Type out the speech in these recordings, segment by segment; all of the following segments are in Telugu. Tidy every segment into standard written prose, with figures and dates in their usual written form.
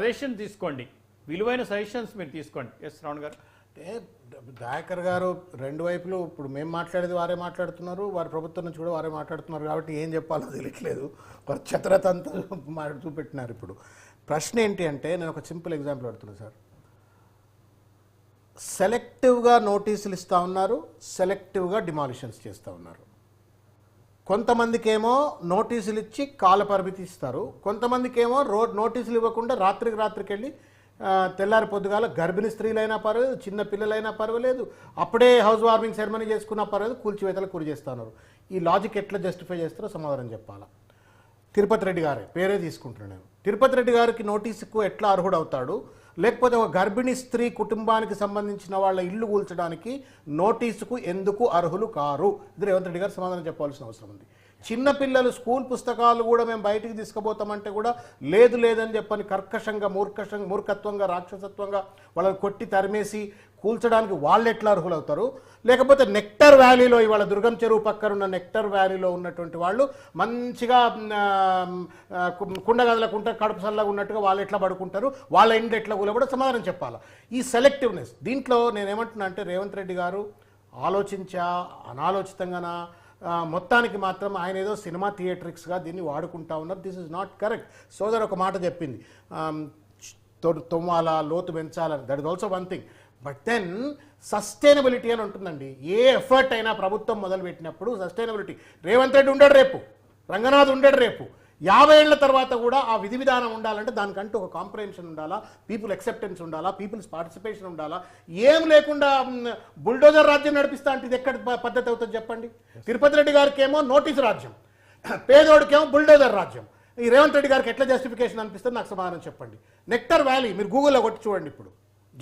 సజెషన్ తీసుకోండి, విలువైన సజెషన్స్ మీరు తీసుకోండి. ఎస్ రావణ్ గారు. అంటే దయాకర్ గారు రెండు వైపులు ఇప్పుడు మేము మాట్లాడేది వారే మాట్లాడుతున్నారు, వారి ప్రభుత్వం నుంచి కూడా వారే మాట్లాడుతున్నారు, కాబట్టి ఏం చెప్పాలో తెలియట్లేదు. వారు చతురతంతా చూపెట్టినారు. ఇప్పుడు ప్రశ్న ఏంటి అంటే, నేను ఒక సింపుల్ ఎగ్జాంపుల్ పెడుతున్నాను సార్. సెలెక్టివ్గా నోటీసులు ఇస్తూ ఉన్నారు, సెలెక్టివ్గా డిమాలిషన్స్ చేస్తూ ఉన్నారు. కొంతమందికి ఏమో నోటీసులు ఇచ్చి కాల పరిమితి ఇస్తారు, కొంతమందికి ఏమో నోటీసులు ఇవ్వకుండా రాత్రికి వెళ్ళి తెల్లారి పొద్దుగాల గర్భిణీ స్త్రీలైనా పర్వాలేదు, చిన్న పిల్లలైనా పర్వాలేదు, అప్పుడే హౌస్ వార్మింగ్ సెరమనీ చేసుకున్నా పర్వాలేదు, కూల్చివేతలకు గురి చేస్తున్నారు. ఈ లాజిక్ ఎట్లా జస్టిఫై చేస్తారో సమాధానం చెప్పాలా. తిరుపతి రెడ్డి గారే పేరే తీసుకుంటున్నాను నేను. తిరుపతి రెడ్డి గారికి నోటీసుకు ఎట్లా అర్హుడవుతాడు, లేకపోతే ఒక గర్భిణీ స్త్రీ కుటుంబానికి సంబంధించిన వాళ్ళ ఇల్లు కూల్చడానికి నోటీసుకు ఎందుకు అర్హులు కారు? ఇది రేవంత్ రెడ్డి గారు సమాధానం చెప్పాల్సిన అవసరం ఉంది. చిన్నపిల్లలు స్కూల్ పుస్తకాలు కూడా మేము బయటికి తీసుకుపోతామంటే కూడా లేదని చెప్పని కర్కశంగా మూర్ఖత్వంగా రాక్షసత్వంగా వాళ్ళని కొట్టి తరిమేసి కూల్చడానికి వాళ్ళు ఎట్లా అర్హులవుతారు? లేకపోతే నెక్టర్ వ్యాలీలో ఇవాళ దుర్గం చెరువు పక్కన ఉన్న నెక్టర్ వ్యాలీలో ఉన్నటువంటి వాళ్ళు మంచిగా కుండగదలకుంటే కడుపు సల్లగా ఉన్నట్టుగా వాళ్ళు ఎట్లా పడుకుంటారు, వాళ్ళ ఇంటి ఎట్లా కూడా సమాధానం చెప్పాలి. ఈ సెలెక్టివ్నెస్ దీంట్లో నేనేమంటున్నా అంటే, రేవంత్ రెడ్డి గారు అనాలోచితంగానా మొత్తానికి మాత్రం ఆయన ఏదో సినిమా థియేట్రిక్స్గా దీన్ని వాడుకుంటా ఉన్నారు. This is not correct. సోదరు ఒక మాట చెప్పింది, తొమ్మాలా లోతు పెంచాలని, that is also one thing. But then sustainability అని ఉంటుందండి. ఏ ఎఫర్ట్ అయినా ప్రభుత్వం మొదలుపెట్టినప్పుడు సస్టైనబిలిటీ. రేవంత్ రెడ్డి ఉండడు రేపు, రంగనాథ్ ఉండడు రేపు, 50 ఏళ్ల తర్వాత కూడా ఆ విధి విధానం ఉండాలంటే దానికంటూ ఒక కాంప్రహెన్షన్ ఉండాలా, పీపుల్ యాక్సెప్టెన్స్ ఉండాలా, పీపుల్స్ పార్టిసిపేషన్ ఉండాలా. ఏం లేకుండా బుల్డోజర్ రాజ్యం నడిపిస్తా అంటే ఇది ఎక్కడ పద్ధతి అవుతుంది చెప్పండి? తిరుపతి రెడ్డి గారికి ఏమో నోటీసు రాజ్యం, పేదోడికేమో బుల్డోజర్ రాజ్యం. ఈ రేవంత్ రెడ్డి గారికి ఎట్లా జస్టిఫికేషన్ అనిపిస్తుంది నాకు సమాధానం చెప్పండి. నెక్టర్ వ్యాలీ మీరు గూగుల్లో కొట్టి చూడండి. ఇప్పుడు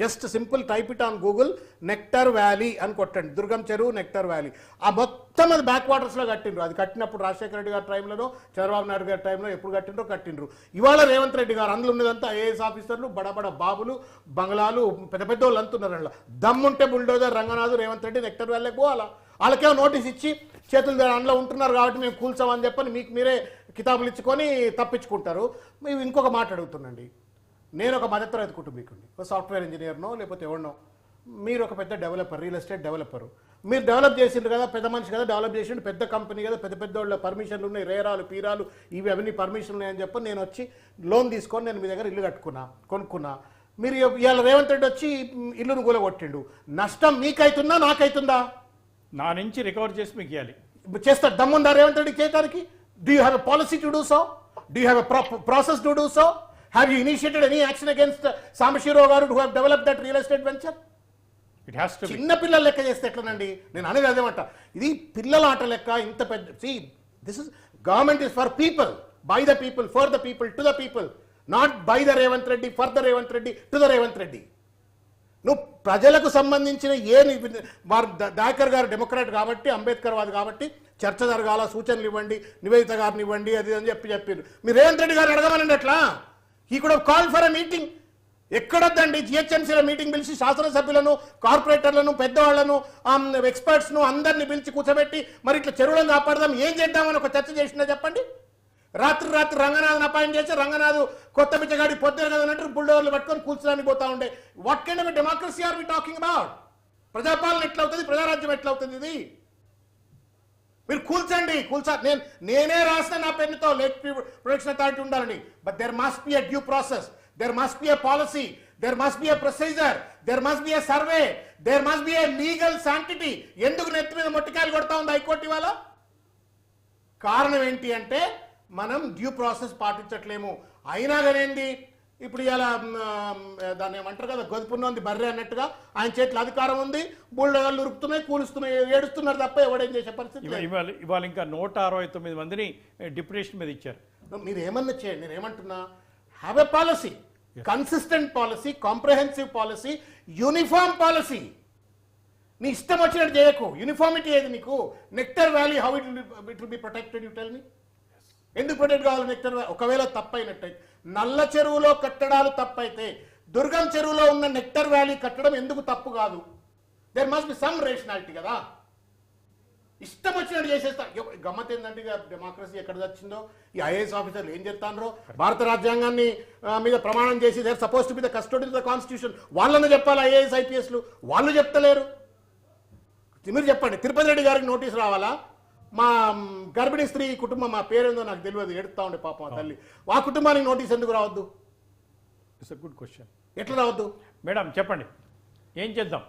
just simple type it on Google, nectar valley అని కొట్టండి, దుర్గం చెరువు నెక్టర్ వ్యాలీ. ఆ మొత్తం అది బ్యాక్ వాటర్స్లో కట్టిండ్రు. అది కట్టినప్పుడు రాజశేఖర రెడ్డి గారి టైంలో, చంద్రబాబు నాయుడు గారి టైంలో ఎప్పుడు కట్టిండ్రు. ఇవాళ రేవంత్ రెడ్డి గారు అందులో ఉన్నదంతా ఐఏఎస్ ఆఫీసర్లు, బడబడ బాబులు, బంగ్లాలు, పెద్ద పెద్ద వాళ్ళు అంటున్నారు. అలా దమ్ముంటే బుల్డోజర్ రంగనాథ్ రేవంత్ రెడ్డి నెక్టర్ వ్యాలీకి పోవాలా. వాళ్ళకేమో నోటీస్ ఇచ్చి చేతులు అందులో ఉంటున్నారు కాబట్టి మేము కూల్చామని చెప్పని మీకు మీరే కితాబులు ఇచ్చుకొని తప్పించుకుంటారు. మేము ఇంకొక మాట అడుగుతున్నాండి. నేను ఒక మధ్యతరగతి కుటుంబీకుడిని, ఒక సాఫ్ట్వేర్ ఇంజనీర్నో లేకపోతే ఎవరినో, మీరు ఒక పెద్ద డెవలపర్, రియల్ ఎస్టేట్ డెవలపరు, మీరు డెవలప్ చేసిండ్రు కదా, పెద్ద మనిషి కదా, డెవలప్ చేసిండు, పెద్ద కంపెనీ కదా, పెద్ద వాళ్ళ పర్మిషన్లు ఉన్నాయి, రేరాలు పీరాలు ఇవి అవన్నీ పర్మిషన్లు ఉన్నాయని చెప్పి నేను వచ్చి లోన్ తీసుకొని నేను మీ దగ్గర ఇల్లు కొనుక్కున్నా. మీరు ఇవాళ రేవంత్ రెడ్డి వచ్చి ఇల్లును కూలగొట్టిండు. నష్టం మీకైతుందా నాకైతుందా? నా నుంచి రికవర్ చేసి మీకు ఇవ్వాలి. చేస్తారు దమ్ముందా రేవంత్ రెడ్డి చేయడానికి? Do you have a policy to do so? Do you have a process to do so? Have you initiated any action against Samashiro Garu who have developed that real estate venture? It has to be. చిన్న పిల్లల లెక్క చేస్తే ఎట్లనండి? నేను అనేది అదేమంట, ఇది పిల్లల ఆట లెక్క. ఇంత పెద్ద this is government is for people, by the people, for the people, to the people, not by the Revanth Reddy, for the Revanth Reddy, to the Revanth Reddy. నువ్వు ప్రజలకు సంబంధించిన దయాకర్ గారు డెమోక్రాట్ కాబట్టి, అంబేద్కర్ వాది కాబట్టి చర్చ జరగాల, సూచనలు ఇవ్వండి, నివేదిత గారిని ఇవ్వండి, అది అని చెప్పారు. మీరు రేవంత్ రెడ్డి గారు అడగమనండి ఎట్లా? He could have called for a meeting. ఎక్కడొద్దండి, జిహెచ్ఎంసీలో మీటింగ్ పిలిచి శాసనసభ్యులను, కార్పొరేటర్లను, పెద్దవాళ్లను, ఎక్స్పర్ట్స్ను అందరినీ పిలిచి కూర్చోబెట్టి మరి ఇట్లా చెరువులను కాపాడదాం, ఏం చేద్దామని ఒక చర్చ చేసిందా చెప్పండి? రాత్రి రంగనాథ్ని అపాయింట్ చేసి రంగనాథ్ కొత్త బిచ్చగాడి పొద్దున కదా అన్నట్టు బుల్డోర్లు పట్టుకొని కూర్చోడానికి పోతా ఉండే. What kind of democracy are we talking about? ప్రజాపాలన ఎట్లా అవుతుంది, ప్రజారాజ్యం ఎట్లా అవుతుంది? ఇది మీరు కూల్చండి. నేనే రాసిన నా పెన్నుతో లేక్ ప్రొటెక్షన్ అథారిటీ ఉండాలని. But there must be a due process, there must be a policy, there must be a procedure, there must be a survey, there must be a legal sanctity. ఎందుకు నెత్తి మీద మొట్టికాయలు కొడతా ఉంది హైకోర్టు ఇవాళ? కారణం ఏంటి అంటే మనం డ్యూ ప్రాసెస్ పాటించట్లేము. అయినా కానివ్వండి, ఇప్పుడు ఇలా దాన్ని ఏమంటారు కదా, గొదుపున్నది బర్రె అన్నట్టుగా ఆయన చేతిలో అధికారం ఉంది, బుల్డోజర్లు ఉరుకుతున్నాయి, కూలుస్తున్నాయి, ఏడుస్తున్నారు తప్ప ఎవడేం చేసే పరిస్థితి. ఇవాళ ఇంకా 169 మందిని డిప్యూటేషన్ మీద ఇచ్చారు. మీరు ఏమన్నా చేయండి, నేను ఏమంటున్నా, have a policy, consistent policy, comprehensive policy, uniform policy. నీ ఇష్టం వచ్చినట్టు చేయకు. యూనిఫామిటీ ఏది నీకు? Nectar valley how it will be protected? You tell me. ఎందుకు ప్రొటెక్ట్ కావాలి నెక్టర్ వ్యాలీ? ఒకవేళ తప్పైనట్టయితే, నల్ల చెరువులో కట్టడాలు తప్పైతే దుర్గం చెరువులో ఉన్న నెక్టర్ వ్యాలీ కట్టడం ఎందుకు తప్పు కాదు? There must be some rationality కదా. ఇష్టం వచ్చినట్టు చేసేస్తా. గమ్మత్ ఏంటంటే ఇక డెమోక్రసీ ఎక్కడ వచ్చిందో, ఈ ఐఏఎస్ ఆఫీసర్లు ఏం చెప్తారో, భారత రాజ్యాంగాన్ని మీద ప్రమాణం చేసి they're supposed to be the custodian of the constitution వాళ్ళని చెప్పాలి ఐఏఎస్ ఐపీఎస్లు, వాళ్ళు చెప్తలేరు. మీరు చెప్పండి, తిరుపతి రెడ్డి గారికి నోటీస్ రావాలా? మా గర్భిణీ స్త్రీ కుటుంబం, మా పేరేందో నాకు తెలియదు, ఎడుతా ఉండే పాపం ఆ తల్లి, ఆ కుటుంబానికి నోటీస్ ఎందుకు రావద్దు? It's a good question. ఎట్లా రావద్దు? మేడం చెప్పండి, ఏం చేద్దాం?